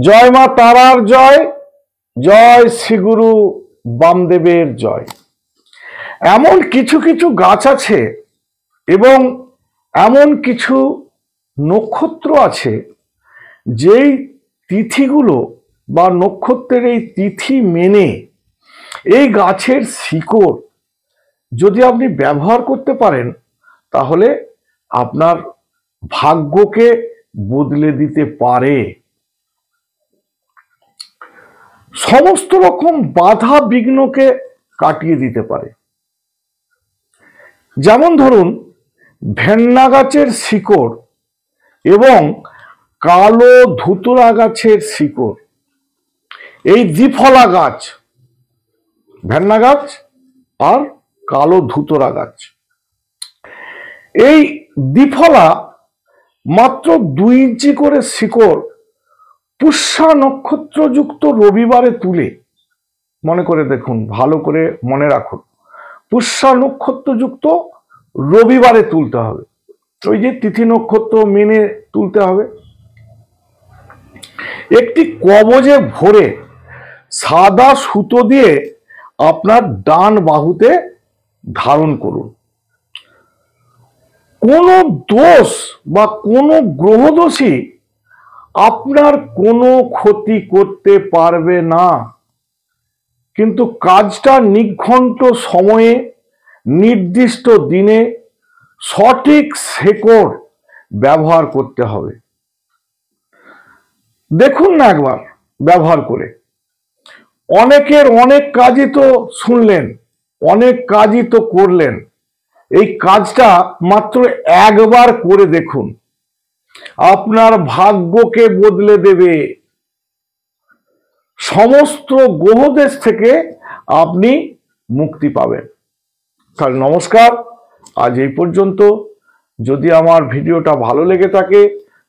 জয় মা তারার জয়, জয় শ্রীগুরু বামদেবের জয়। এমন কিছু কিছু গাছ আছে এবং এমন কিছু নক্ষত্র আছে যেই তিথিগুলো বা নক্ষত্রের এই তিথি মেনে এই গাছের শিকড় যদি আপনি ব্যবহার করতে পারেন তাহলে আপনার ভাগ্যকে বদলে দিতে পারে। সমস্ত রকম বাধা বিঘ্নকে কাটিয়ে দিতে পারে। যেমন ধরুন ভেন্না গাছের শিকড় এবং কালো ধুতুরা গাছের শিকড়, এই দ্বিফলা গাছ, ভেন্না গাছ আর কালো ধুতুরা গাছ, এই দ্বিফলা মাত্র 2 ইঞ্চি করে শিকড় পুষ্যা নক্ষত্রযুক্ত রবিবারে তুলে, মনে করে দেখুন, ভালো করে মনে রাখুন, পুষ্যা নক্ষত্রযুক্ত রবিবারে তুলতে হবে। ওই যে তিথি নক্ষত্র মেনে তুলতে হবে। একটি কবজে ভরে সাদা সুতো দিয়ে আপনার ডান বাহুতে ধারণ করুন। কোনো দোষ বা কোনো গ্রহদোষী আপনার কোনো ক্ষতি করতে পারবে না, কিন্তু কাজটা নির্ঘণ্ট সময়ে নির্দিষ্ট দিনে সঠিক শেকড় ব্যবহার করতে হবে। দেখুন না একবার ব্যবহার করে। অনেকের অনেক কাজই তো শুনলেন, অনেক কাজই তো করলেন, এই কাজটা মাত্র একবার করে দেখুন, আপনার ভাগ্যকে বদলে দেবে। সমস্ত গ্রহদেশ থেকে আপনি মুক্তি পাবেন। তাহলে নমস্কার, আজ এই পর্যন্ত। যদি আমার ভিডিওটা ভালো লেগে থাকে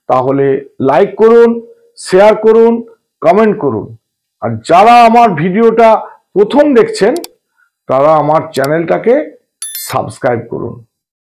তাহলে লাইক করুন, শেয়ার করুন, কমেন্ট করুন। আর যারা আমার ভিডিওটা প্রথম দেখছেন তারা আমার চ্যানেলটাকে সাবস্ক্রাইব করুন।